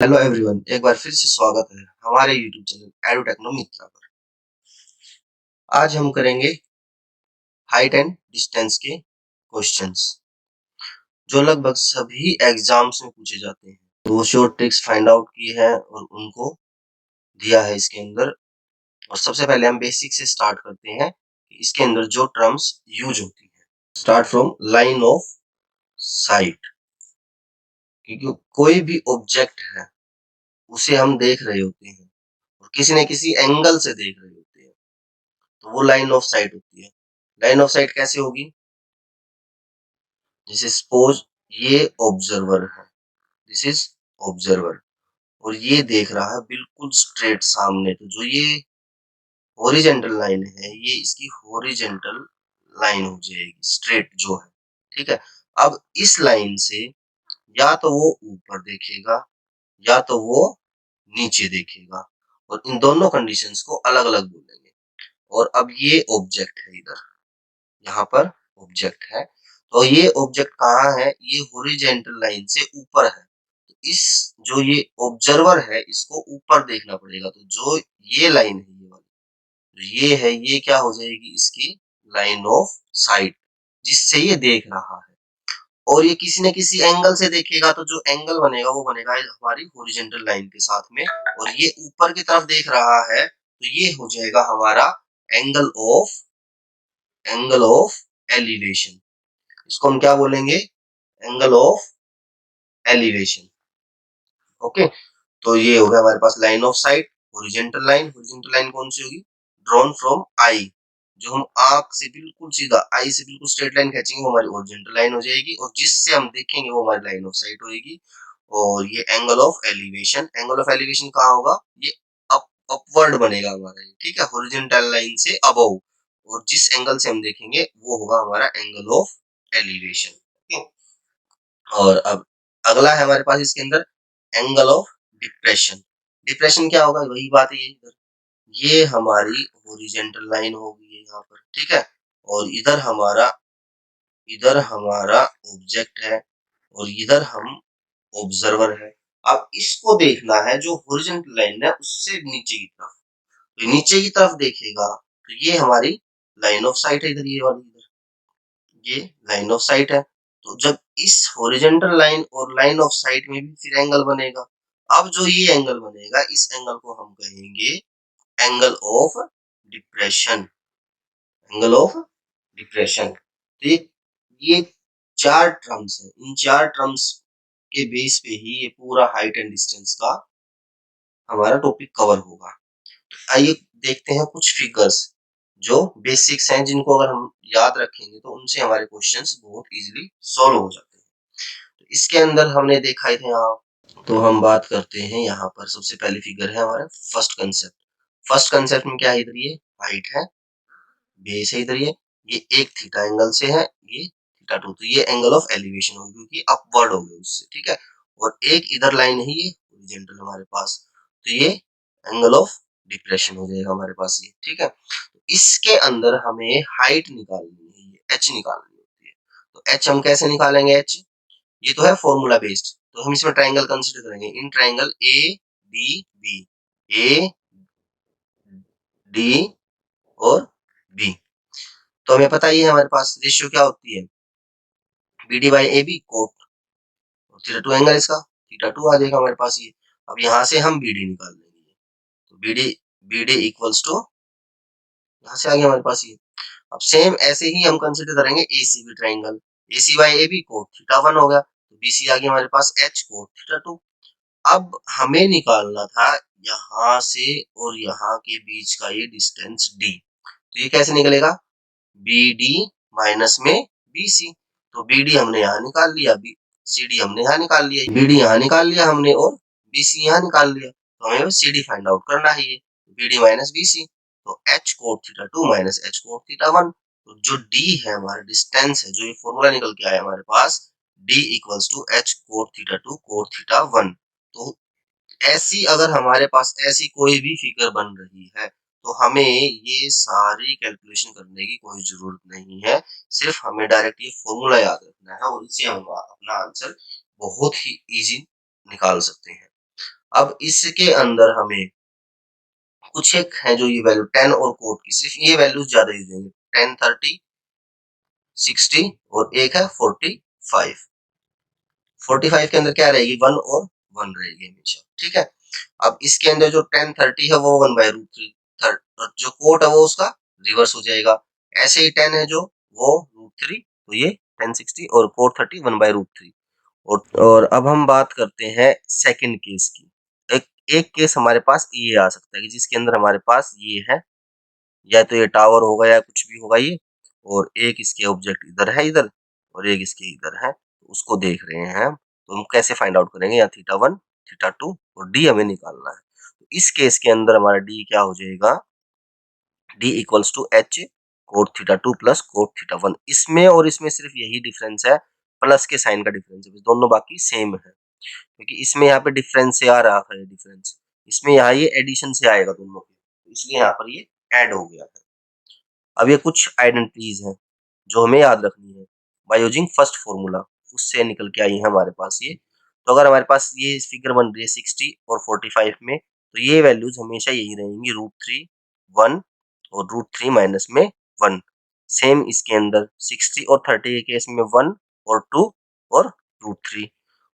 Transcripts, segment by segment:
Hello everyone, एक बार फिर से स्वागत है हमारे यूट्यूब चैनल एडुटेक्नो मित्रा पर। आज हम करेंगे हाइट एंड डिस्टेंस के क्वेश्चंस जो लगभग सभी एग्जाम्स में पूछे जाते हैं। तो वो शॉर्ट ट्रिक्स फाइंड आउट की है और उनको दिया है इसके अंदर। और सबसे पहले हम बेसिक से स्टार्ट करते हैं कि इसके अंदर जो टर्म्स यूज होती है। Start from line of site, क्योंकि कोई भी ऑब्जेक्ट है उसे हम देख रहे होते हैं और किसी न किसी एंगल से देख रहे होते हैं, तो वो लाइन ऑफ साइट होती है। लाइन ऑफ साइट कैसे होगी? जैसे सपोज ये ऑब्जर्वर है, दिस इज ऑब्जर्वर, और ये देख रहा है बिल्कुल स्ट्रेट सामने। तो जो ये हॉरिजेंटल लाइन है, ये इसकी हॉरिजेंटल लाइन हो जाएगी, स्ट्रेट जो है। ठीक है, अब इस लाइन से या तो वो ऊपर देखेगा या तो वो नीचे देखेगा, और इन दोनों कंडीशंस को अलग अलग बोलेंगे। और अब ये ऑब्जेक्ट है, इधर यहाँ पर ऑब्जेक्ट है, तो ये ऑब्जेक्ट कहाँ है? ये हॉरिजेंटल लाइन से ऊपर है। तो इस जो ये ऑब्जर्वर है, इसको ऊपर देखना पड़ेगा। तो जो ये लाइन है, ये वाली जो ये है, ये क्या हो जाएगी? इसकी लाइन ऑफ साइट, जिससे ये देख रहा है। और ये किसी न किसी एंगल से देखेगा, तो जो एंगल बनेगा वो बनेगा हमारी हॉरिजेंटल लाइन के साथ में। और ये ऊपर की तरफ देख रहा है, तो ये हो जाएगा हमारा एंगल ऑफ एलिवेशन। इसको हम क्या बोलेंगे? Angle of elevation. ओके, तो ये हो गया हमारे पास line of sight. Horizontal line, horizontal line कौन सी होगी? ड्रॉन फ्रॉम आई, जो हम आंख से बिल्कुल सीधा, आई से बिल्कुल स्ट्रेट लाइन खींचेंगे वो हमारी हॉरिजेंटल लाइन हो जाएगी, और जिससे हम देखेंगे वो हमारी लाइन ऑफ साइट होगी। और ये angle of elevation, angle of elevation कहाँ होगा? ये अपवर्ड बनेगा हमारा, ठीक है, हॉरिजेंटल लाइन से अबव, और जिस एंगल से हम देखेंगे वो होगा हमारा एंगल ऑफ एलिवेशन। और अब अगला है हमारे पास इसके अंदर एंगल ऑफ डिप्रेशन। डिप्रेशन क्या होगा? वही बात है, ये हमारी हॉरिजेंटल लाइन होगी यहाँ पर, ठीक है, और इधर हमारा ऑब्जेक्ट है और इधर हम ऑब्जर्वर है। अब इसको देखना है जो हॉरिजेंटल लाइन है उससे नीचे की तरफ, तो नीचे की तरफ देखेगा तो ये हमारी लाइन ऑफ साइट है, इधर ये वाली, इधर ये लाइन ऑफ साइट है। तो जब इस हॉरिजेंटल लाइन और लाइन ऑफ साइट में भी फिर एंगल बनेगा। अब जो ये एंगल बनेगा, इस एंगल को हम कहेंगे angle of depression, angle of depression. तो ये चार टर्म्स है, इन चार टर्म्स के बेस पे ही ये पूरा हाइट एंड डिस्टेंस का हमारा टॉपिक कवर होगा। आइए देखते हैं कुछ फिगर्स जो बेसिक्स हैं, जिनको अगर हम याद रखेंगे तो उनसे हमारे क्वेश्चंस बहुत इजीली सॉल्व हो जाते हैं। तो इसके अंदर हमने देखा था यहाँ, तो हम बात करते हैं यहाँ पर। सबसे पहली फिगर है हमारा फर्स्ट कंसेप्ट। फर्स्ट कंसेप्ट में क्या है? इधर ये हाइट है, बेस है, इधर ये एक थीटा एंगल से है, ये थीटा टू, तो ये एंगल ऑफ एलिवेशन होगी क्योंकि अपवर्ड हो गया उससे, ठीक है। और एक इधर लाइन है, ये हॉरिजॉन्टल हमारे पास, तो ये एंगल ऑफ डिप्रेशन हो जाएगा हमारे पास ये, ठीक है। तो इसके अंदर हमें हाइट निकालनी है, ये एच निकालनी होती है। तो एच हम कैसे निकालेंगे? एच ये तो है फॉर्मूला बेस्ड, तो हम इसमें ट्राइंगल कंसीडर करेंगे। In triangle A D B, A D और बी, तो हमें पता ही है हमारे पास रेशियो क्या होती है, B D by A B cot theta two angle, इसका थीटा टू आ जाएगा हमारे पास ये। अब यहाँ से हम बी डी निकाल लेंगे, तो बी डी इक्वल्स टू, यहाँ से आ गया हमारे पास ये। अब सेम ऐसे ही हम कंसिडर करेंगे A C B triangle, A C by A B cot theta one हो गया, तो बी सी आ गया हमारे पास एच कोट थीटा टू। अब हमें निकालना था यहाँ से और यहाँ के बीच का ये डिस्टेंस डी, तो ये कैसे निकलेगा? बी डी माइनस में बी सी, तो बी डी हमने यहाँ निकाल लिया, बी सी डी हमने यहाँ निकाल लिया, बी डी यहाँ निकाल लिया हमने और बी सी यहाँ निकाल लिया। तो हमें सी डी फाइंड आउट करना है, ये B D minus B C, तो H cot theta two minus H cot theta one. तो जो डी है हमारा डिस्टेंस है, जो ये फॉर्मूला निकल के आया हमारे पास, D equals to H cot theta two cot theta one. तो ऐसी अगर हमारे पास ऐसी कोई भी फिगर बन रही है, तो हमें ये सारी कैलकुलेशन करने की कोई जरूरत नहीं है, सिर्फ हमें डायरेक्ट ये फॉर्मूला याद रखना है और इससे हम अपना आंसर बहुत ही इजी निकाल सकते हैं। अब इसके अंदर हमें कुछ एक है जो ये वैल्यू 10 और कोड की, सिर्फ ये वैल्यूज ज्यादा यूज होंगे, 10, 30, 60 और एक है 45। 45 के अंदर क्या रहेगी, 1 और 1 रहेगी हमेशा, ठीक है। अब इसके अंदर जो 10, 30 है वो 1/√3, जो कोट है वो उसका रिवर्स हो जाएगा। ऐसे ही 10 है जो वो √3, तो ये 10, 60 और कोट 30 1/√3। और अब हम बात करते हैं सेकंड केस की। एक एक केस हमारे पास ये आ सकता है कि जिसके अंदर हमारे पास ये है, या तो ये टावर होगा या कुछ भी होगा ये, और एक इसके ऑब्जेक्ट इधर है इधर, और एक इसके इधर है, तो उसको देख रहे हैं हम। तो हम कैसे फाइंड आउट करेंगे, या θ1, θ2 और डी हमें निकालना है। तो इस केस के अंदर हमारा डी क्या हो जाएगा, D equals to H cot θ2 plus cot θ1। इसमें और इसमें सिर्फ यही डिफरेंस है, प्लस के साइन का डिफरेंस है, दोनों बाकी सेम है। क्योंकि इसमें यहाँ पे डिफरेंस से आ रहा है डिफरेंस, इसमें यहाँ ये एडिशन से आएगा दोनों के, इसलिए यहाँ पर ये ऐड हो गया है। अब ये कुछ आइडेंटिटीज हैं जो हमें याद रखनी है बाय यूजिंग फर्स्ट फॉर्मूला, उससे निकल के आई है हमारे पास ये। तो अगर हमारे पास ये फिगर बन रही है 60 और 45 में, तो ये वैल्यूज हमेशा यही रहेंगी, √3, 1 और √3 माइनस में 1। सेम इसके अंदर 60 और 30 के केस में 1 और 2 और √3।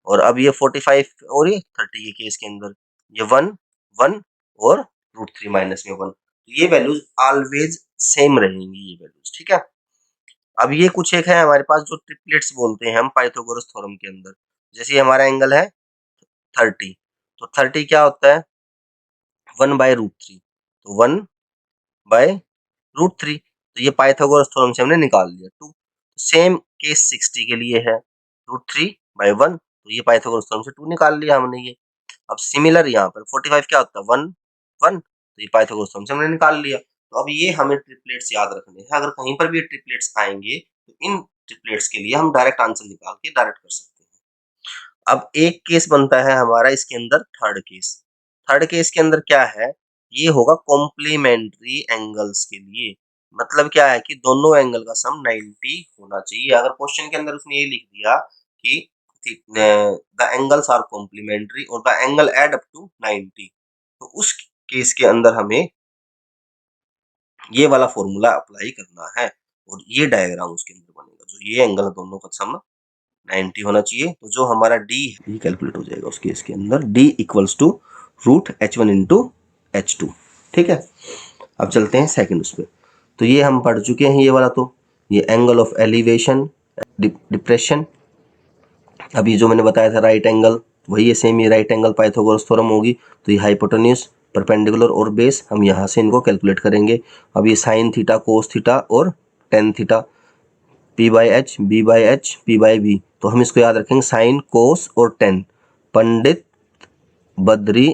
और अब ये 45 और ये 30 के केस के अंदर ये 1, 1 और √3 माइनस में 1। तो ये वैल्यूज ऑलवेज सेम रहेंगी ये वैल्यूज, ठीक है। अब ये कुछ एक है हमारे पास जो ट्रिपलेट्स बोलते हैं हम पाइथागोरस थ्योरम के अंदर। जैसे हमारा एंगल है 30, तो 30 क्या होता है, 1/√3, तो 1/√3, तो ये पाइथागोरस थ्योरम से हमने निकाल लिया 2। सेम केस 60 के लिए है, √3/1, तो ये पाइथागोरस थ्योरम से 2 निकाल लिया हमने ये। अब सिमिलर यहाँ पर 45 क्या होता है, 1, 1, तो ये पाइथागोरस थ्योरम से हमने निकाल लिया। तो अब ये हमें ट्रिपलेट्स याद रखने हैं, अगर कहीं पर भी ये ट्रिपलेट्स आएंगे तो इन ट्रिपलेट्स के लिए हम डायरेक्ट आंसर निकाल के डायरेक्ट कर सकते हैं। अब एक केस बनता है हमारा इसके अंदर थर्ड केस। थर्ड केस के अंदर क्या है, ये होगा कॉम्प्लीमेंट्री एंगल्स के लिए। मतलब क्या है कि दोनों एंगल का सम 90 होना चाहिए। अगर क्वेश्चन के अंदर उसने ये लिख दिया कि द एंगल्स आर कॉम्प्लीमेंट्री और the angle add up to 90, तो उस केस के अंदर हमें ये वाला फॉर्मूला अप्लाई करना है और ये डायग्राम उसके अंदर बनेगा। जो ये एंगल दोनों का सम 90 होना चाहिए, तो जो हमारा डी है कैलकुलेट हो जाएगा उस केस के अंदर, D equals to √h1 into h2, ठीक है। अब चलते हैं सेकंड उस पर। तो ये हम पढ़ चुके हैं ये वाला, तो ये एंगल ऑफ एलिवेशन डिप्रेशन। अब ये जो मैंने बताया था राइट एंगल, वही है सेम, ये राइट एंगल पाइथागोरस थ्योरम होगी। तो ये हाइपोटेन्यूज, परपेंडिकुलर और बेस, हम यहाँ से इनको कैलकुलेट करेंगे। अब ये साइन थीटा, कोस थीटा और tan theta, p/h, b/h, p/b, तो हम इसको याद रखेंगे साइन, कोस और टेन। पंडित बद्री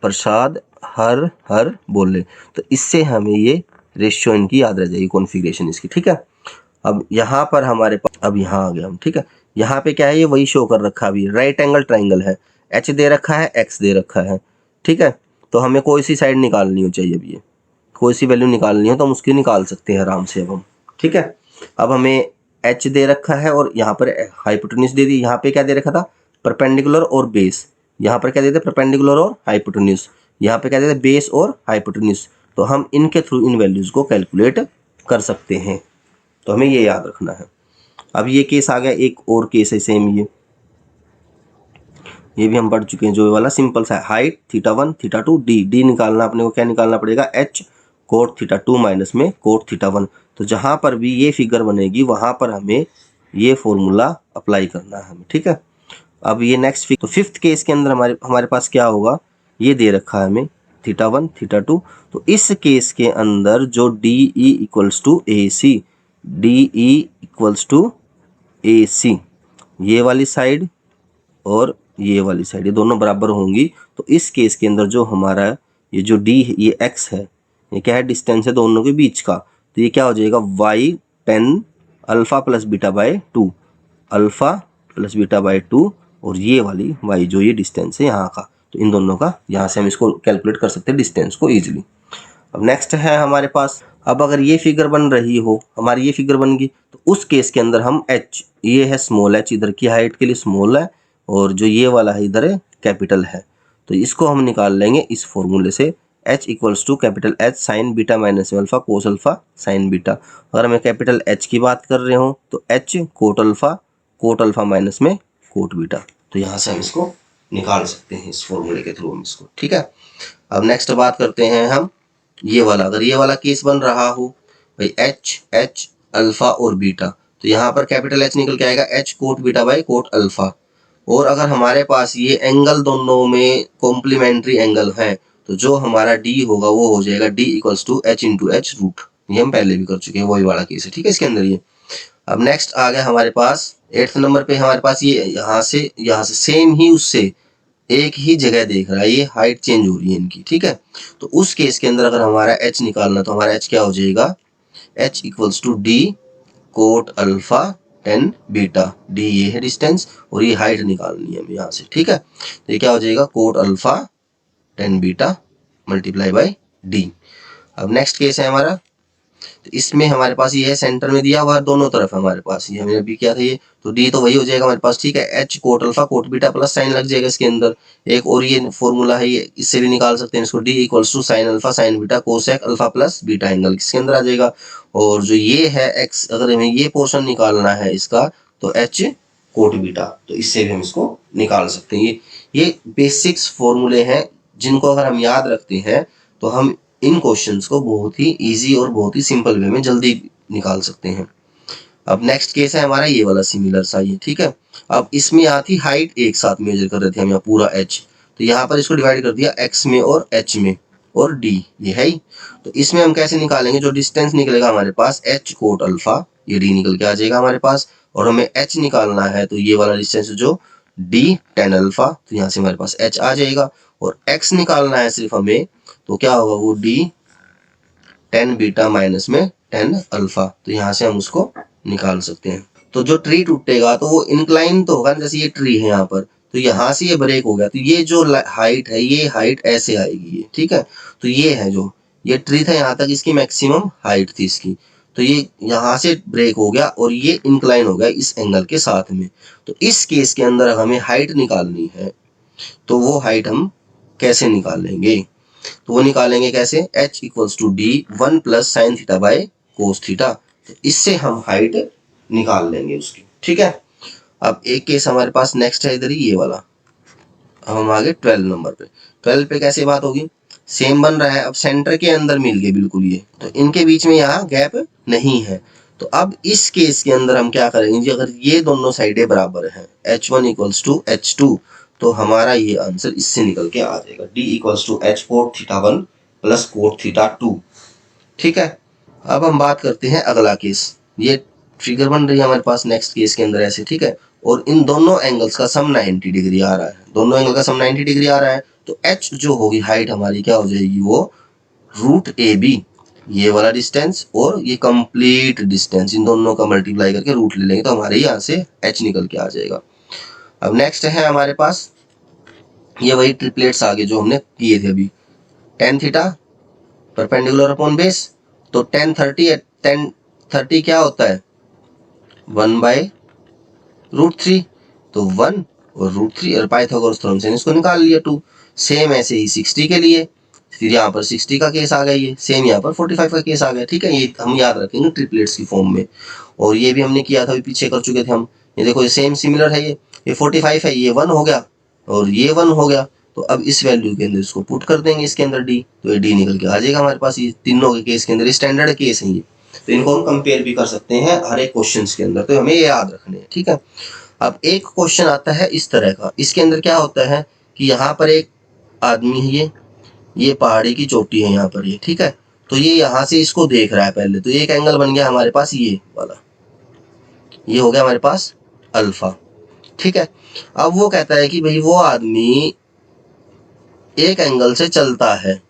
प्रसाद हर हर बोले, तो इससे हमें ये रेशियो इनकी याद रह जाएगी, कॉन्फ़िगरेशन इसकी, ठीक है। अब यहाँ पर हमारे पास, अब यहाँ आ गया हम, ठीक है। यहाँ पे क्या है, ये वही शो कर रखा अभी, राइट एंगल ट्राइंगल है, एच दे रखा है, एक्स दे रखा है, ठीक है। तो हमें कोई सी साइड निकालनी हो चाहिए, अब ये कोई सी वैल्यू निकालनी हो तो हम उसकी निकाल सकते हैं आराम से अब हम, ठीक है। अब हमें एच दे रखा है और यहाँ पर हाइपोटेन्यूज दे दी। यहाँ पे क्या दे रखा था, परपेंडिकुलर और बेस। यहाँ पर क्या देते, परपेंडिकुलर और हाइपोटेन्यूज। यहाँ पे क्या देते, बेस और हाइपोटेन्यूज। तो हम इनके थ्रू इन वैल्यूज को कैलकुलेट कर सकते हैं, तो हमें ये याद रखना है। अब ये केस आ गया, एक और केस है सेम, ये भी हम पढ़ चुके हैं, जो वाला सिंपल सा है, हाइट θ1 θ2 डी निकालना अपने को, क्या निकालना पड़ेगा, एच कोट θ2 माइनस में कोट θ1। तो जहां पर भी ये फिगर बनेगी वहां पर हमें ये फॉर्मूला अप्लाई करना है हमें, ठीक है। अब ये नेक्स्ट तो फिफ्थ केस के अंदर हमारे पास क्या होगा, ये दे रखा है हमें θ1 θ2। तो इस केस के अंदर जो D E equals to A C, D E equals to A C, ये वाली साइड और ये वाली साइड, ये दोनों बराबर होंगी। तो इस केस के अंदर जो हमारा ये जो डी है, ये एक्स है, ये क्या है, डिस्टेंस है दोनों के बीच का। तो ये क्या हो जाएगा, Y 10 alpha plus beta by 2, alpha plus beta by 2, और ये वाली वाई जो ये डिस्टेंस है यहाँ का। तो इन दोनों का यहाँ से हम इसको कैलकुलेट कर सकते हैं डिस्टेंस को ईजिली। अब नेक्स्ट है हमारे पास, अब अगर ये फिगर बन रही हो, हमारी ये फिगर बन गई, तो उस केस के अंदर हम एच, ये है स्मॉल एच, इधर की हाइट के लिए स्मॉल है, और जो ये वाला है इधर है कैपिटल है। तो इसको हम निकाल लेंगे इस फॉर्मूले से, h equals to capital H sine beta minus alpha cos alpha sine beta. अगर मैं कैपिटल H की बात कर रहे हो तो h कोट अल्फा माइनस में कोट बीटा। तो यहाँ से हम इसको निकाल सकते हैं इस फॉर्मूले के थ्रू हम इसको, ठीक है। अब नेक्स्ट बात करते हैं हम ये वाला, अगर ये वाला केस बन रहा हो भाई h अल्फा और बीटा, तो यहाँ पर कैपिटल H निकल के आएगा h cot beta by cot alpha. और अगर हमारे पास ये एंगल दोनों में कॉम्प्लीमेंट्री एंगल है तो जो हमारा d होगा वो हो जाएगा d equals to h into H root. ये हम पहले भी कर चुके हैं, वही वाला केस है, ठीक है इसके अंदर ये। अब नेक्स्ट आ गया हमारे पास 8th नंबर पे, हमारे पास ये यहाँ से सेम ही उससे एक ही जगह देख रहा है, ये हाइट चेंज हो रही है इनकी, ठीक है। तो उस केस के अंदर अगर हमारा h निकालना तो हमारा h क्या हो जाएगा, h equals to d cot alpha tan beta. D ये है डिस्टेंस और ये हाइट निकालनी है हमें यहाँ से, ठीक है। तो ये क्या हो जाएगा coat alpha tan beta multiply by D. अब नेक्स्ट केस है हमारा, तो इसमें हमारे पास ये है सेंटर में दिया हुआ दोनों तरफ हमारे पास, ये हमने अभी किया था ये, तो डी तो वही हो जाएगा हमारे पास, ठीक है। H cot alpha cot beta plus sine लग जाएगा इसके अंदर। एक और ये फॉर्मूला है, ये इससे भी निकाल सकते हैं इसको, D equals to sine alpha sine beta cosec alpha plus beta angle इसके अंदर आ जाएगा। और जो ये है एक्स, अगर हमें ये पोर्शन निकालना है इसका तो एच कोट बीटा, तो इससे भी हम इसको निकाल सकते हैं। ये बेसिक्स फॉर्मूले हैं जिनको अगर हम याद रखते हैं तो हम इन क्वेश्चंस को बहुत ही इजी और बहुत ही सिंपल वे में जल्दी निकाल सकते हैं। अब नेक्स्ट केस है हमारा ये वाला सिमिलर सा ये, ठीक है। अब इसमें आती हाइट एक साथ मेजर कर रहे थे हम यहाँ पूरा h, तो यहाँ पर इसको डिवाइड कर दिया x में और h में और d ये है ही। तो इसमें हम कैसे निकालेंगे, जो डिस्टेंस निकलेगा हमारे पास h कोट अल्फा, ये d निकल के आ जाएगा हमारे पास। और हमें h निकालना है तो ये वाला डिस्टेंस जो d टेन अल्फा, तो यहाँ से हमारे पास h आ जाएगा। और x निकालना है सिर्फ हमें, तो क्या होगा वो d टेन बीटा माइनस में टेन अल्फा, तो यहाँ से हम उसको निकाल सकते हैं। तो जो ट्री टूटेगा तो वो इंक्लाइन तो होगा, जैसे ये ट्री है यहाँ पर, तो यहाँ से ये ब्रेक हो गया, तो ये जो हाइट है ये हाइट ऐसे आएगी ये, ठीक है। तो ये है जो ये ट्री था यहाँ तक इसकी मैक्सिमम हाइट थी इसकी, तो ये यहाँ से ब्रेक हो गया और ये इंक्लाइन हो गया इस एंगल के साथ में। तो इस केस के अंदर हमें हाइट निकालनी है, तो वो हाइट हम कैसे निकालेंगे, तो वो निकालेंगे कैसे, h equals to D one plus sine theta by cos theta. तो इससे हम हाइट निकाल लेंगे उसकी, ठीक है। अब एक केस हमारे पास नेक्स्ट है इधर ही ये वाला। अब हम आगे 12 नंबर पे, 12 पे कैसे बात होगी, सेम बन रहा है। अब सेंटर के अंदर मिल गए बिल्कुल ये, तो इनके बीच में यहाँ गैप नहीं है। तो अब इस केस के अंदर हम क्या करेंगे, अगर ये दोनों साइडें बराबर हैं h1 इक्वल्स टू h2, तो हमारा ये आंसर इससे निकल के आ जाएगा, d equals to h cot theta 1 plus cot theta 2, ठीक है। अब हम बात करते हैं अगला केस, ये फिगर बन रही है हमारे पास नेक्स्ट केस के अंदर ऐसे, ठीक है। और इन दोनों एंगल्स का सम 90 डिग्री आ रहा है, दोनों एंगल का सम 90 डिग्री आ रहा है, तो h जो होगी हाइट हमारी क्या हो जाएगी, वो रूट ए बी, ये वाला डिस्टेंस और ये कंप्लीट डिस्टेंस, इन दोनों का मल्टीप्लाई करके रूट ले लेंगे तो हमारे यहाँ से h निकल के आ जाएगा। अब नेक्स्ट है हमारे पास ये वही ट्रिपलेट्स आगे जो हमने किए थे अभी, tan theta perpendicular upon base, तो टेन थर्टी क्या होता है 1 बाय रूट थ्री, तो 1 और रूट थ्री, और पाइथागोरस थ्योरम से इसको निकाल लिया 2। सेम ऐसे ही 60 के लिए, फिर यहाँ पर 60 का केस आ गया, ये सेम यहाँ पर 45 का केस आ गया, ठीक है। ये हम याद रखेंगे ट्रिपलेट्स की फॉर्म में। और ये भी हमने किया था, अभी पीछे कर चुके थे हम, ये देखो ये सेम सिमिलर है, ये 45 है, ये 1 हो गया और ये 1 हो गया। तो अब इस वैल्यू के अंदर इसको पुट कर देंगे इसके अंदर डी, तो ये डी निकल के आ जाएगा हमारे पास। ये तीनों के केस के अंदर स्टैंडर्ड केस है ये, तो इनको हम कंपेयर भी कर सकते हैं हर एक क्वेश्चन के अंदर, तो हमें ये याद रखने हैं, ठीक है। अब एक क्वेश्चन आता है इस तरह का, इसके अंदर क्या होता है कि यहाँ पर एक आदमी है, ये पहाड़ी की चोटी है यहाँ पर ये, ठीक है। तो ये यहाँ से इसको देख रहा है पहले, तो एक एंगल बन गया हमारे पास ये वाला, ये हो गया हमारे पास अल्फा, ठीक है। अब वो कहता है कि भाई वो आदमी एक एंगल से चलता है,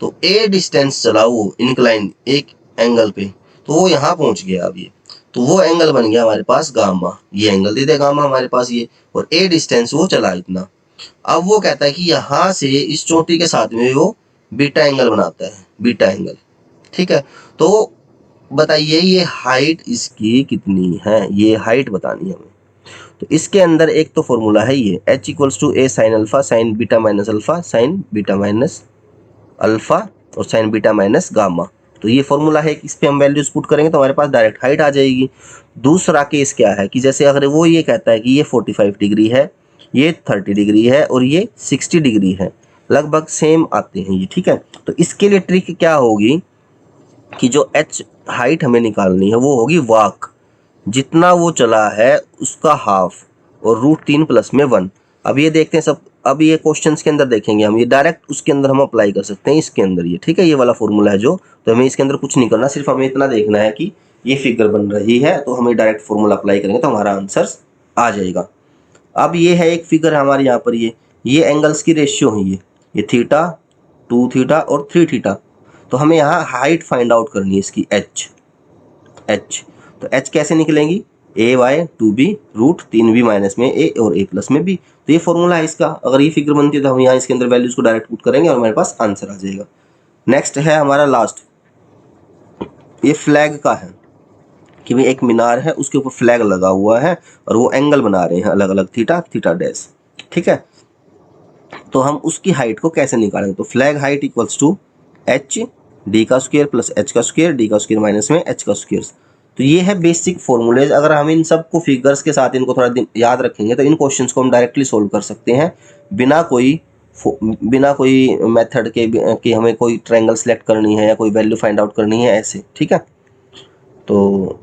तो ए डिस्टेंस चला वो इंक्लाइन एक एंगल पे, तो वो यहाँ पहुंच गया अब ये, तो वो एंगल बन गया हमारे पास गामा, ये एंगल दे दे गामा हमारे पास ये, और ए डिस्टेंस वो चला इतना। अब वो कहता है कि यहाँ से इस चोटी के साथ में वो बीटा एंगल बनाता है, बीटा एंगल, ठीक है। तो बताइए ये हाइट इसकी कितनी है, ये हाइट बतानी है हमें। तो इसके अंदर एक तो फॉर्मूला है ये h equals to a sine alpha sine beta minus alpha sine beta minus alpha और साइन बीटा माइनस गामा। तो ये फॉर्मूला है कि इस पे हम वैल्यूज पुट करेंगे तो हमारे पास डायरेक्ट हाइट आ जाएगी। दूसरा केस क्या है कि जैसे अगर वो ये कहता है कि ये 45 डिग्री है, ये 30 डिग्री है और ये 60 डिग्री है, लगभग सेम आते हैं ये, ठीक है। तो इसके लिए ट्रिक क्या होगी कि जो h हाइट हमें निकालनी है वो होगी वाक, जितना वो चला है उसका हाफ और √3 प्लस में 1। अब ये देखते हैं सब, अब ये क्वेश्चंस के अंदर देखेंगे हम, ये डायरेक्ट उसके अंदर हम अप्लाई कर सकते हैं इसके अंदर ये, ठीक है। ये वाला फॉर्मूला है जो, तो हमें इसके अंदर कुछ नहीं करना, सिर्फ हमें इतना देखना है कि ये फिगर बन रही है तो हमें डायरेक्ट फॉर्मूला अप्लाई करेंगे तो हमारा आंसर आ जाएगा। अब ये है एक फिगर है हमारे यहाँ पर, ये एंगल्स की रेशियो है, ये थीटा, 2 थीटा और 3 थीटा। तो हमें यहाँ हाइट फाइंड आउट करनी है इसकी h। तो h कैसे निकलेंगी, a/2b √3b माइनस में a और a प्लस में b। तो ये फॉर्मूला है इसका। अगर ये फिगर बनती है तो हम यहाँ इसके अंदर वैल्यूज को डायरेक्ट पुट करेंगे और हमारे पास आंसर आ जाएगा। नेक्स्ट है हमारा लास्ट, ये फ्लैग का है कि भाई एक मीनार है उसके ऊपर फ्लैग लगा हुआ है और वो एंगल बना रहे हैं अलग अलग, थीटा थीटा डैश, ठीक है। तो हम उसकी हाइट को कैसे निकालेंगे, तो flag height equals to h d का स्क्वायर प्लस h का स्क्वायर d का स्क्वायर माइनस में h का स्क्वायर। तो ये है बेसिक फॉर्मूलेज। अगर हम इन सबको फिगर्स के साथ इनको थोड़ा दिन याद रखेंगे तो इन क्वेश्चंस को हम डायरेक्टली सोल्व कर सकते हैं बिना कोई मेथड के कि हमें कोई ट्रायंगल सेलेक्ट करनी है या कोई वैल्यू फाइंड आउट करनी है ऐसे, ठीक है। तो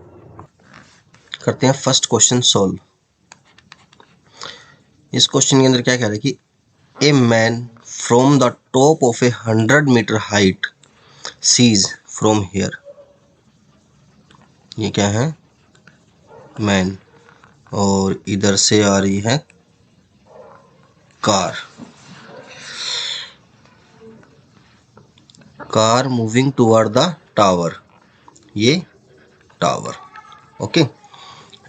करते हैं फर्स्ट क्वेश्चन सोल्व। इस क्वेश्चन के अंदर क्या कह रहा है कि a man from the top of 100 metre height sees from here. ये क्या है, मैन, और इधर से आ रही है car moving toward the tower, ये tower, okay,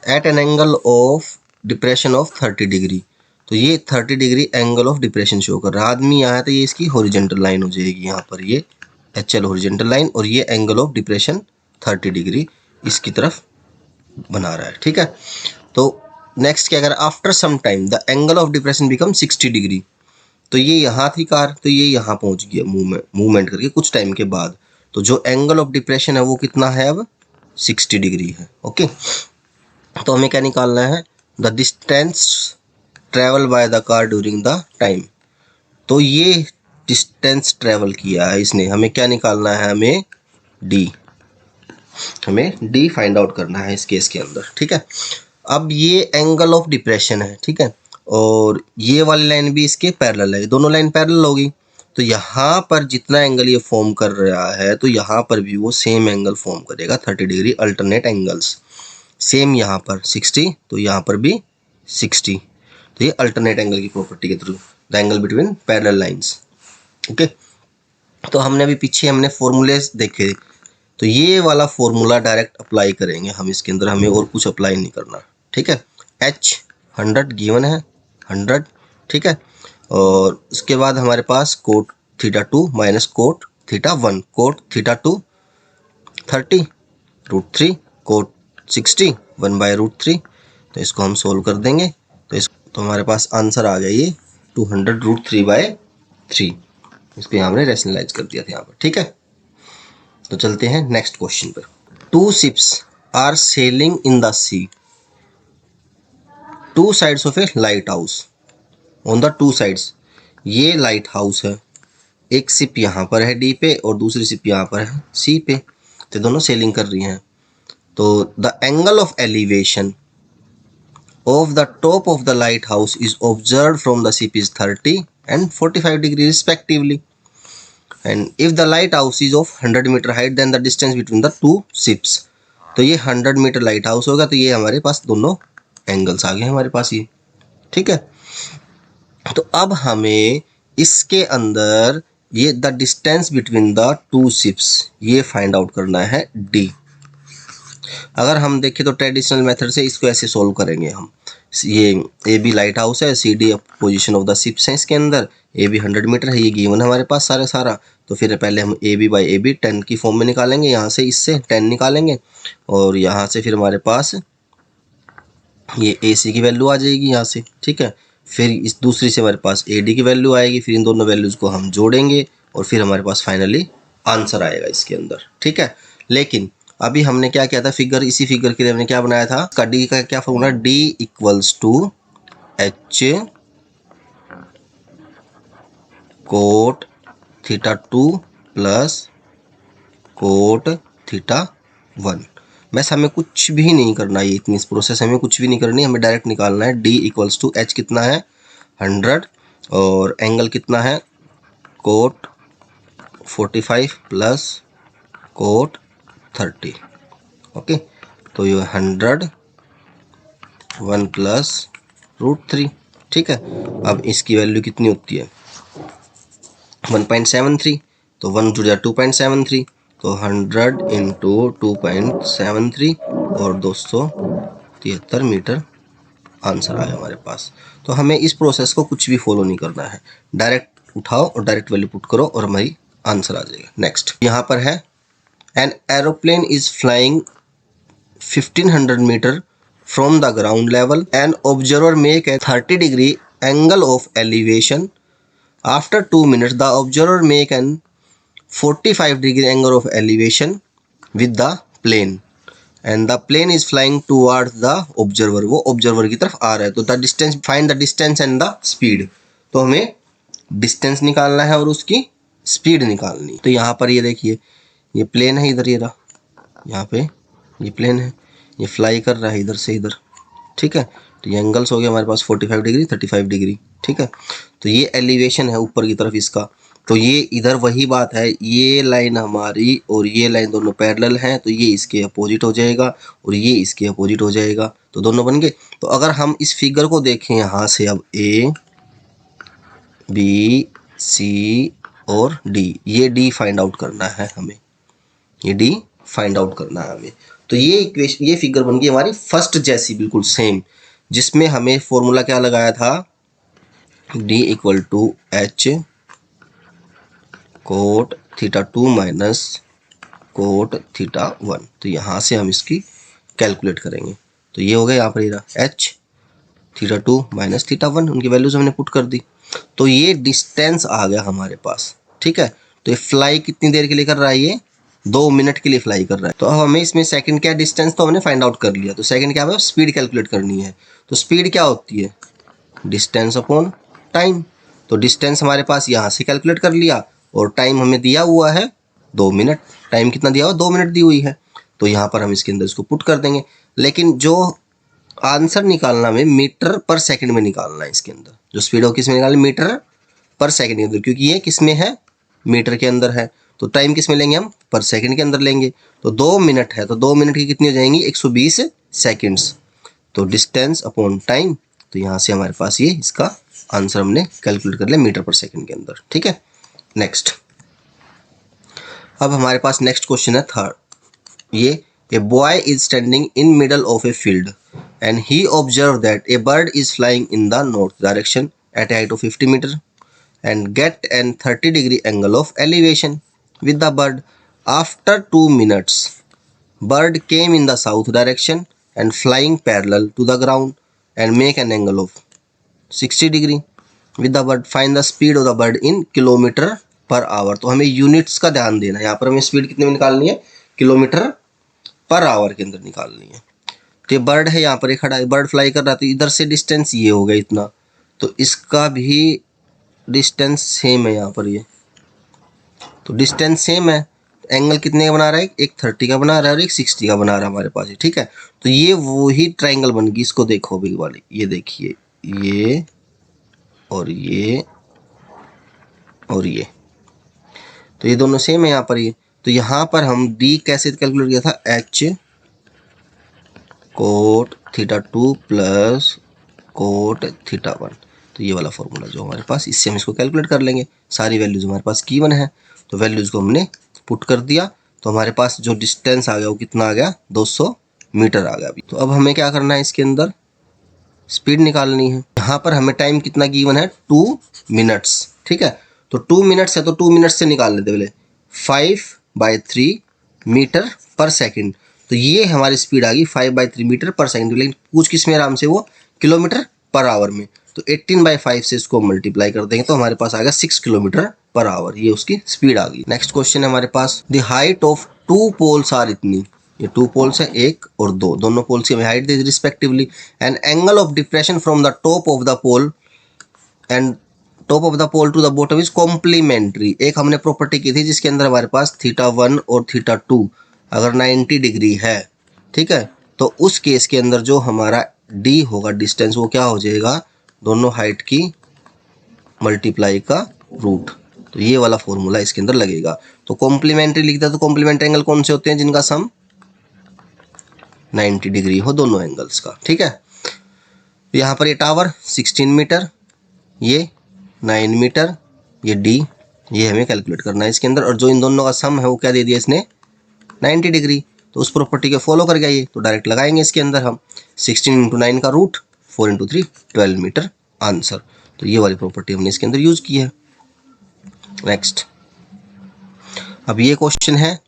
at an angle of depression of 30 degree. तो ये 30 degree angle of depression show कर रहा है। आदमी यहाँ है तो ये इसकी हॉरिजॉन्टल लाइन हो जाएगी यहाँ पर, ये HL हॉरिजॉन्टल लाइन और ये एंगल ऑफ डिप्रेशन 30 डिग्री इसकी तरफ बना रहा है, ठीक है। तो नेक्स्ट क्या कर, after some time the angle of depression become 60 degree. तो ये यहाँ थी कार, तो ये यहाँ पहुंच गया मूवमेंट करके कुछ टाइम के बाद। तो जो एंगल ऑफ डिप्रेशन है वो कितना है, अब 60 डिग्री है, ओके। तो हमें क्या निकालना है, the distance travel by the car during the time. तो ये डिस्टेंस ट्रेवल किया है इसने, हमें क्या निकालना है, हमें डी फाइंड आउट करना है इस केस के अंदर, ठीक है। अब ये एंगल ऑफ डिप्रेशन है, ठीक है, और ये वाली लाइन भी इसके पैरेलल है, दोनों लाइन पैरेलल होगी। तो यहाँ पर जितना एंगल ये फॉर्म कर रहा है तो यहाँ पर भी वो सेम एंगल फॉर्म करेगा, 30 डिग्री अल्टरनेट एंगल्स। सेम यहाँ पर 60 तो यहाँ पर भी 60। तो ये अल्टरनेट एंगल की प्रॉपर्टी के through the angle between parallel lines, okay. तो हमने अभी पीछे हमने फॉर्मूलेस देखे, तो ये वाला फॉर्मूला डायरेक्ट अप्लाई करेंगे हम इसके अंदर, हमें और कुछ अप्लाई नहीं करना, ठीक है। h 100 गिवन है, 100, ठीक है। और उसके बाद हमारे पास cot theta 2 minus cot theta 1, cot theta 2 30 √3 cot 60 1/√3। तो इसको हम सोल्व कर देंगे तो हमारे पास आंसर आ गया ये 200 √3/3। इसको यहाँ हमने रेशनलाइज कर दिया था यहाँ पर, ठीक है। तो चलते हैं नेक्स्ट क्वेश्चन पर। 2 ships are sailing in the sea, 2 sides of a light house, on the 2 sides. ये लाइट हाउस है, एक शिप यहाँ पर है डी पे और दूसरी शिप यहाँ पर है सी पे, तो दोनों सेलिंग कर रही हैं। तो the angle of elevation of the top of the light house is observe from the ship is 30 and 45 degree respectively. And if the lighthouse is of 100 metre height then the distance between the two ships। तो ये 100 metre light house होगा, तो ये हमारे पास दोनों angles आ गए हमारे पास ये, ठीक है। तो अब हमें इसके अंदर ये the distance between the 2 ships ये फाइंड आउट करना है डी। अगर हम देखें तो ट्रेडिशनल मेथड से इसको ऐसे सोल्व करेंगे हम, ये ए बी लाइट हाउस है, C D position of the ships है इसके अंदर, ए बी 100 मीटर है, ये गिवन हमारे पास सारा। तो फिर पहले हम A B by A B 10 की फॉर्म में निकालेंगे, यहाँ से इससे 10 निकालेंगे और यहाँ से फिर हमारे पास ये AC की वैल्यू आ जाएगी यहाँ से, ठीक है। फिर इस दूसरी से हमारे पास AD की वैल्यू आएगी, फिर इन दोनों वैल्यूज़ को हम जोड़ेंगे और फिर हमारे पास फाइनली आंसर आएगा इसके अंदर, ठीक है। लेकिन अभी हमने क्या किया था, फिगर, इसी फिगर के लिए हमने क्या बनाया था, का D का क्या formula, D equals to H cot theta 2 plus cot theta 1। बस हमें कुछ भी नहीं करना है, ये इतनी इस प्रोसेस हमें कुछ भी नहीं करनी, हमें डायरेक्ट निकालना है। D इक्वल्स टू H कितना है 100 और एंगल कितना है कोट 45 प्लस कोट 30। ओके, तो ये 100 1 प्लस √3, ठीक है। अब इसकी वैल्यू कितनी होती है 1.73, तो 1 जुड़ जाए 2.73, तो 100 इंटू 2.73 और 273 मीटर आंसर आया हमारे पास। तो हमें इस प्रोसेस को कुछ भी फॉलो नहीं करना है, डायरेक्ट उठाओ और डायरेक्ट वैल्यू पुट करो और हमारी आंसर आ जाएगा। नेक्स्ट यहाँ पर है, an aeroplane is flying 1500 metre from the ground level, an observer make a 30 degree angle of elevation. After 2 minutes, the observer make an 45 degree angle of elevation with the plane and the plane is flying towards the observer। वो observer की तरफ आ रहा है। तो the distance, find the distance and the speed। तो हमें distance निकालना है और उसकी speed निकालनी। तो यहाँ पर ये देखिए, ये plane है, इधर ये रहा, यहाँ पे ये plane है, ये fly कर रहा है इधर से इधर, ठीक है। तो ये एंगल्स हो गया हमारे पास 45 डिग्री 35 डिग्री, ठीक है। तो ये एलिवेशन है ऊपर की तरफ इसका, तो ये इधर वही बात है, ये लाइन हमारी और ये लाइन दोनों पैरेलल हैं, तो ये इसके अपोजिट हो जाएगा और ये इसके अपोजिट हो जाएगा, तो दोनों बन गए। तो अगर हम इस फिगर को देखें यहाँ से, अब A B C और D, ये D फाइंड आउट करना है हमें, ये D फाइंड आउट करना है हमें। तो ये इक्वेशन, ये फिगर बन गई हमारी फर्स्ट जैसी बिल्कुल सेम, जिसमें हमें फॉर्मूला क्या लगाया था, D equal to H cot theta 2 minus cot theta 1। तो यहाँ से हम इसकी कैलकुलेट करेंगे, तो ये हो गया यहाँ पर, ये H थीटा 2 माइनस थीटा 1, उनकी वैल्यूज हमने पुट कर दी। तो ये डिस्टेंस आ गया हमारे पास, ठीक है। तो ये फ्लाई कितनी देर के लिए कर रहा है, ये 2 मिनट के लिए फ्लाई कर रहा है। तो अब हमें इसमें सेकंड क्या, डिस्टेंस तो हमने फाइंड आउट कर लिया, तो सेकंड क्या है, स्पीड कैलकुलेट करनी है। तो स्पीड क्या होती है, डिस्टेंस अपॉन टाइम। तो डिस्टेंस हमारे पास यहाँ से कैलकुलेट कर लिया और टाइम हमें दिया हुआ है 2 मिनट, टाइम कितना दिया हुआ, 2 मिनट दी हुई है। तो यहाँ पर हम इसके अंदर इसको पुट कर देंगे, लेकिन जो आंसर निकालना हमें मीटर पर सेकंड में निकालना है, इसके अंदर जो स्पीड हो किस में निकालना, मीटर पर सेकंड के अंदर, क्योंकि ये किस में है, मीटर के अंदर है। तो टाइम किस में लेंगे हम, पर सेकंड के अंदर लेंगे। तो 2 मिनट है, तो 2 मिनट की कितनी हो जाएंगी, 120 सेकंड्स। तो डिस्टेंस अपॉन टाइम, तो यहाँ से हमारे पास ये इसका आंसर हमने कैलकुलेट कर लिया मीटर पर सेकंड के अंदर, ठीक है। नेक्स्ट, अब हमारे पास नेक्स्ट क्वेश्चन है थर्ड, ये a boy is standing in middle of a field and he observe that a bird is flying in the north direction at a height of 50 metre and get an 30 degree angle of elevation with the bird. After 2 minutes, bird came in the south direction and flying parallel to the ground and make an angle of 60 degree with the bird. Find the speed of the bird in kilometer per hour। तो हमें units का ध्यान देना है, यहाँ पर हमें speed कितने में निकालनी है, किलोमीटर पर आवर के अंदर निकालनी है। तो ये बर्ड है, यहाँ पर एक खड़ा है, बर्ड फ्लाई कर रहा था, इधर से डिस्टेंस ये हो गया इतना, तो इसका भी डिस्टेंस सेम है यहाँ पर, ये तो डिस्टेंस सेम है। एंगल कितने का बना रहा है, एक 30 का बना रहा है और एक 60 का बना रहा है हमारे पास, ठीक है। तो ये वही ट्रायंगल बन गई, इसको देखो बिग वाली, ये देखिए, ये और ये और ये, तो ये दोनों सेम है यहाँ पर ये। तो यहाँ पर हम D कैसे कैलकुलेट किया था, H cot theta 2 plus cot theta 1। तो ये वाला फॉर्मूला जो हमारे पास, इससे हम इसको कैलकुलेट कर लेंगे। सारी वैल्यूज हमारे पास गिवन है, तो वैल्यूज को हमने पुट कर दिया, तो हमारे पास जो डिस्टेंस आ गया वो कितना आ गया, 200 मीटर आ गया अभी। तो अब हमें क्या करना है, इसके अंदर स्पीड निकालनी है। यहाँ पर हमें टाइम कितना गिवन है, 2 मिनट्स, ठीक है। तो 2 मिनट्स है, तो 2 मिनट्स से निकाल लेते पहले, 5/3 मीटर पर सेकेंड। तो ये हमारी स्पीड आ गई 5/3 मीटर पर सेकंड, लेकिन पूछ किस में आराम से वो किलोमीटर पर आवर में। तो 18/5 से इसको मल्टीप्लाई कर देंगे तो हमारे पास आएगा 6 किलोमीटर पर आवर, ये उसकी स्पीड आ गई। नेक्स्ट क्वेश्चन है हमारे पास, the height of two poles are इतनी, ये टू पोल्स है, एक और दो, दोनों पोल्स की हमें हाइट दे दी respectively, and angle of depression from the top of the pole and top of the pole to the bottom is complementary. एक हमने प्रॉपर्टी की थी जिसके अंदर हमारे पास θ1 और θ2 अगर 90 डिग्री है, ठीक है, तो उस केस के अंदर जो हमारा d होगा डिस्टेंस, वो क्या हो जाएगा, दोनों हाइट की मल्टीप्लाई का रूट। तो ये वाला फॉर्मूला इसके अंदर लगेगा। तो कॉम्प्लीमेंट्री लिखता है, तो कॉम्प्लीमेंट्री एंगल कौन से होते हैं, जिनका सम 90 डिग्री हो दोनों एंगल्स का, ठीक है। तो यहाँ पर ये टावर 16 मीटर, ये 9 मीटर, ये डी, ये हमें कैलकुलेट करना है इसके अंदर, और जो इन दोनों का सम है वो क्या दे दिया इसने, 90 डिग्री। तो उस प्रॉपर्टी को फॉलो कर गया ये, तो डायरेक्ट लगाएंगे इसके अंदर हम 16 × 9 का रूट, 4 × 3 12 मीटर आंसर। तो ये वाली प्रॉपर्टी हमने इसके अंदर यूज की है। नेक्स्ट, अब ये क्वेश्चन है,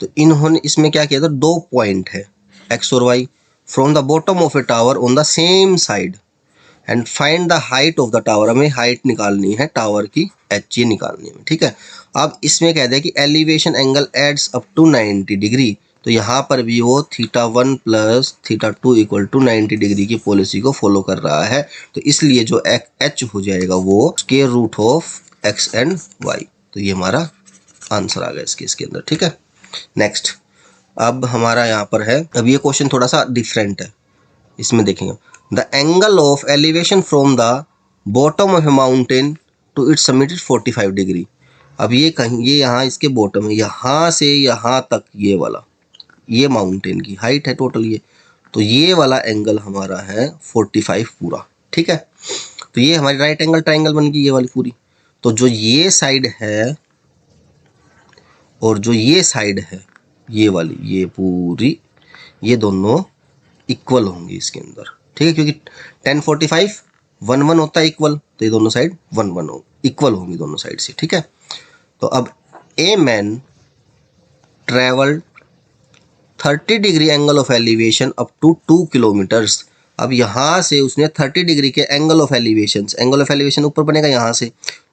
तो इन्होंने इसमें क्या किया था, दो पॉइंट है एक्स और Y, from the bottom of a tower on the same side and find the height of the tower. हमें हाइट निकालनी है टावर की, एच ये निकालनी है, ठीक है। अब इसमें कह दिया कि elevation angle adds up to 90 degree, तो यहाँ पर भी वो θ1 + θ2 = 90 डिग्री की पॉलिसी को फॉलो कर रहा है। तो इसलिए जो एच हो जाएगा वो square root of X and Y. तो ये हमारा आंसर आ गया इसके अंदर, ठीक है। नेक्स्ट, अब हमारा यहाँ पर है, अब ये क्वेश्चन थोड़ा सा डिफरेंट है, इसमें देखेंगे the angle of elevation from the bottom of a mountain to its summit 45 degree. अब ये कहीं, ये यहाँ इसके बॉटम है, यहाँ से यहाँ तक ये वाला, ये माउंटेन की हाइट है टोटल ये, तो ये वाला एंगल हमारा है 45 पूरा, ठीक है। तो ये हमारी राइट एंगल ट्राइंगल बन गई ये वाली पूरी। तो जो ये साइड है और जो ये साइड है, ये वाली, ये पूरी, ये दोनों इक्वल होंगी इसके अंदर, ठीक है, क्योंकि 10 45 1 1 होता है इक्वल, तो ये दोनों साइड 1 1 हो इक्वल होंगी दोनों साइड से, ठीक है। तो अब a man travelled 30 degree angle of elevation up to 2 kilometres. अब यहाँ से उसने 30 डिग्री के एंगल ऑफ एलिवेशन ऊपर बनेगा यहाँ से,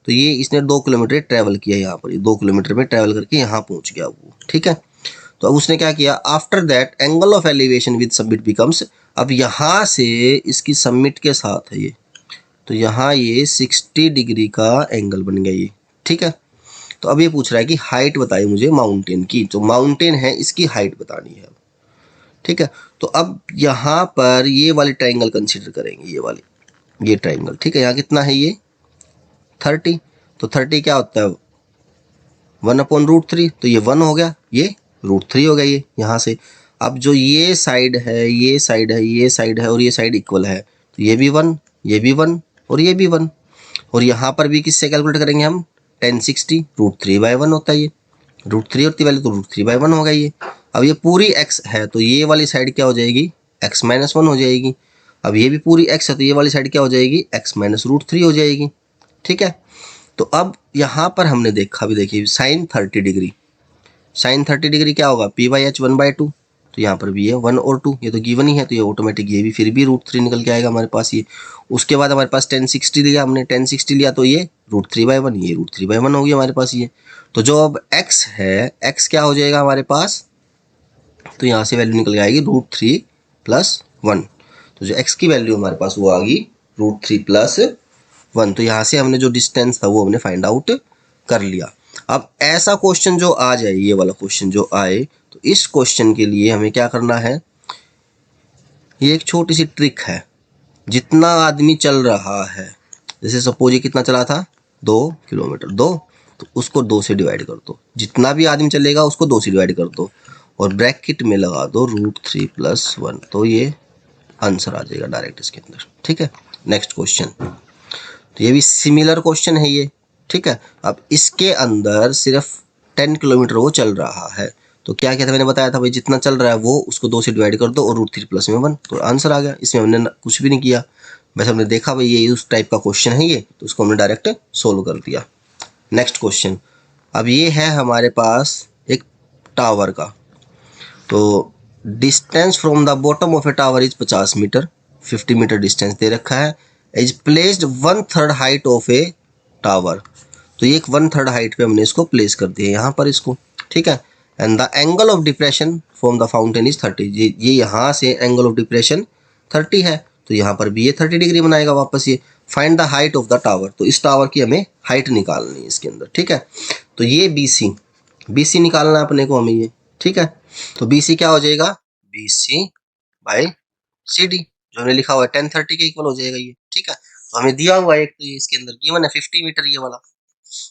तो ये इसने 2 किलोमीटर ट्रैवल किया, यहाँ पर 2 किलोमीटर में ट्रैवल करके यहाँ पहुँच गया वो, ठीक है। तो अब उसने क्या किया, after that angle of elevation with submit becomes, अब यहाँ से इसकी सबमिट के साथ है ये, तो यहाँ ये 60 डिग्री का एंगल बन गया ये, ठीक है। तो अब ये पूछ रहा है कि हाइट बताइए मुझे माउंटेन की, तो माउंटेन है इसकी हाइट बतानी है, ठीक है। तो अब यहाँ पर ये वाली ट्राइंगल कंसीडर करेंगे, ये वाली, ये ट्राइंगल, ठीक है। यहाँ कितना है ये 30, तो 30 क्या होता है 1/√3, तो ये 1 हो गया, ये √3 हो गया ये यहाँ से। अब जो ये साइड है, ये साइड है, ये साइड है और ये साइड इक्वल है, तो ये भी 1, ये भी 1 और ये भी 1, और यहाँ पर भी किससे कैलकुलेट करेंगे हम, 1060 √3/1 होता है ये, √3 होती वैल्यू, तो √3/1 हो गया ये। अब ये पूरी x है, तो ये वाली साइड क्या हो जाएगी, x - 1 हो जाएगी। अब ये भी पूरी x है, तो ये वाली साइड क्या हो जाएगी, x - √3 हो जाएगी, ठीक है। तो अब यहाँ पर हमने देखा भी, देखिए sin 30 डिग्री, sin 30 डिग्री क्या होगा, p/h 1/2, तो यहाँ पर भी है 1 और 2, ये तो गिवन ही है, तो ये ऑटोमेटिक ये भी फिर भी √3 निकल के आएगा हमारे पास ये। उसके बाद हमारे पास 1060 लिया हमने, 1060 लिया तो ये √3/1, ये √3/1 हो गया हमारे पास ये। तो जो अब x है, x क्या हो जाएगा हमारे पास, तो यहाँ से वैल्यू निकल के आएगी √3 + 1, तो जो x की वैल्यू हमारे पास वो आ गई √3 + 1। तो यहाँ से हमने जो डिस्टेंस था वो हमने फाइंड आउट कर लिया। अब ऐसा क्वेश्चन जो आ जाए, ये वाला क्वेश्चन जो आए, तो इस क्वेश्चन के लिए हमें क्या करना है, ये एक छोटी सी ट्रिक है। जितना आदमी चल रहा है, जैसे सपोज ये कितना चला था 2 किलोमीटर, 2, तो उसको 2 से डिवाइड कर दो, जितना भी आदमी चलेगा उसको 2 से डिवाइड कर दो और ब्रैकेट में लगा दो √3 + 1, तो ये आंसर आ जाएगा डायरेक्ट इसके अंदर, ठीक है। नेक्स्ट क्वेश्चन, तो ये भी सिमिलर क्वेश्चन है ये, ठीक है। अब इसके अंदर सिर्फ 10 किलोमीटर वो चल रहा है, तो क्या क्या था मैंने बताया था भाई, जितना चल रहा है वो उसको 2 से डिवाइड कर दो और √3 + 1, तो आंसर आ गया। इसमें हमने कुछ भी नहीं किया, बस हमने देखा भाई ये उस टाइप का क्वेश्चन है ये, तो उसको हमने डायरेक्ट सोल्व कर दिया। नेक्स्ट क्वेश्चन, अब ये है हमारे पास एक टावर का, तो distance from the bottom of a tower is 50 metre, 50 metre distance दे रखा है। Is placed 1/3 height of a tower, तो ये एक 1/3 हाइट पे हमने इसको प्लेस कर दिया यहाँ पर इसको, ठीक है। And the angle of depression from the fountain is 30, ये यहाँ से एंगल ऑफ डिप्रेशन 30 है, तो यहाँ पर भी ये 30 डिग्री बनाएगा वापस ये। Find the height of the tower, तो इस टावर की हमें हाइट निकालनी है इसके अंदर, ठीक है। तो ये BC निकालना है अपने को हमें ये, ठीक है। तो BC क्या हो जाएगा, BC बाई CD, जो हमने लिखा हुआ है 1030 के इक्वल हो जाएगा ये, ठीक है। तो हमें दिया हुआ है एक, तो ये इसके अंदर गिवन है 50 मीटर ये वाला,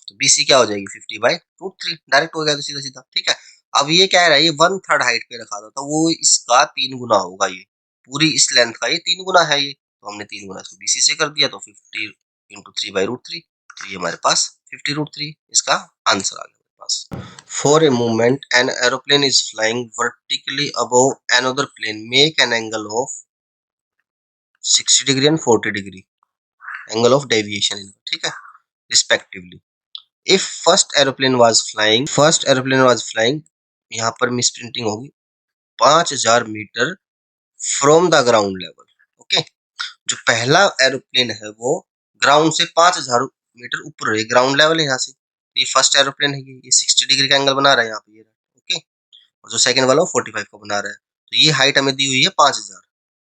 तो BC क्या हो जाएगी 50/√3, डायरेक्ट हो गया तो सीधा सीधा, ठीक है। अब ये कह रहा है ये 1/3 हाइट पे रखा था, तो वो इसका 3 गुना होगा, ये पूरी इस लेंथ का ये 3 गुना है ये, तो हमने 3 गुना इसको BC से कर दिया, तो 50 × 3/√3, तो ये हमारे पास 50√3 इसका आंसर आ गया हमारे पास। For a moment, an aeroplane is flying vertically above another plane. Make an angle of 60 degree and 40 degree. Angle of deviation, ठीक है, respectively. If first aeroplane was flying, यहाँ पर मिसप्रिंटिंग होगी, 5000 metre from the ground level, okay. जो पहला aeroplane है वो ground से 5000 मीटर ऊपर है, ग्राउंड लेवल है यहाँ से, ये फर्स्ट एरोप्लेन है, ये 60 डिग्री का एंगल बना रहा है यहाँ पे ये, ओके। और जो सेकंड वाला वो 45 का बना रहा है, तो ये हाइट हमें दी हुई है 5000,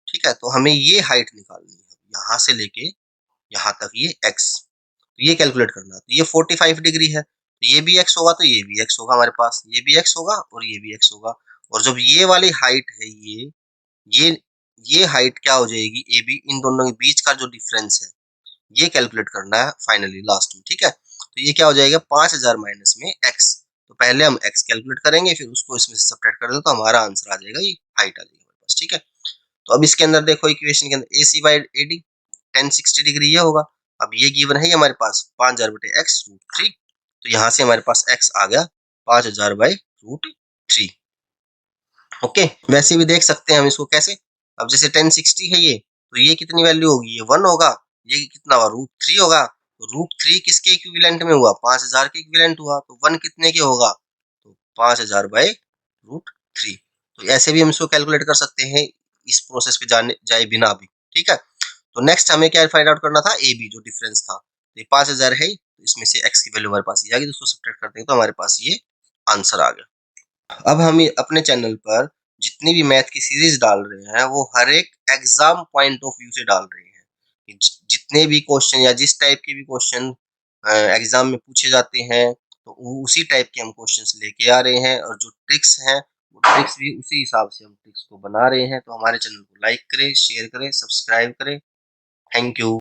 ठीक है। तो हमें ये हाइट निकालनी है यहाँ से लेके यहाँ तक, ये x, तो ये कैलकुलेट करना है। तो ये 45 डिग्री है, तो ये भी x होगा, तो ये भी x होगा हमारे पास, ये भी x होगा और ये भी x होगा। और जब ये वाली हाइट है ये ये हाइट क्या हो जाएगी AB, इन दोनों के बीच का जो डिफरेंस है ये कैलकुलेट करना है फाइनली लास्ट में, ठीक है। तो ये क्या हो जाएगा 5000 माइनस में x, तो पहले हम x कैलकुलेट करेंगे, फिर उसको इसमें से सब्ट्रैक्ट कर देंगे, तो हमारा आंसर आ जाएगा, ये हाइट आ जाएगी हमारे पास, ठीक है। तो अब इसके अंदर देखो इक्वेशन के अंदर AC/AD 1060 डिग्री ये होगा। अब ये गिवन है हमारे पास 5000/x√3, तो यहाँ से हमारे पास x आ गया 5000/√3, ओके। वैसे भी देख सकते हैं हम इसको कैसे, अब जैसे 1060 है ये, तो ये कितनी वैल्यू होगी, ये 1 होगा, ये कितना हुआ √3 होगा, √3 किसके इक्विवेलेंट में हुआ, 5000 के इक्विवेलेंट हुआ, तो 1 कितने के होगा, तो 5000/√3। तो ऐसे भी हम इसको कैलकुलेट कर सकते हैं इस प्रोसेस पे जाए बिना भी, ठीक है। तो नेक्स्ट हमें क्या फाइंड आउट करना था, AB जो डिफरेंस था, तो ये 5000 है, तो इसमें से x की वैल्यू हमारे पास ये आ गई, तो उसको सब्ट्रैक्ट करते हैं तो हमारे पास ये आंसर आ गया। अब हम अपने चैनल पर जितनी भी मैथ की सीरीज डाल रहे हैं वो हर एक एग्जाम पॉइंट ऑफ व्यू से डाल रहे हैं, जितने भी क्वेश्चन या जिस टाइप के भी क्वेश्चन एग्जाम में पूछे जाते हैं, तो उसी टाइप के हम क्वेश्चंस लेके आ रहे हैं, और जो ट्रिक्स हैं वो ट्रिक्स भी उसी हिसाब से हम ट्रिक्स को बना रहे हैं। तो हमारे चैनल को लाइक करें, शेयर करें, सब्सक्राइब करें। Thank you.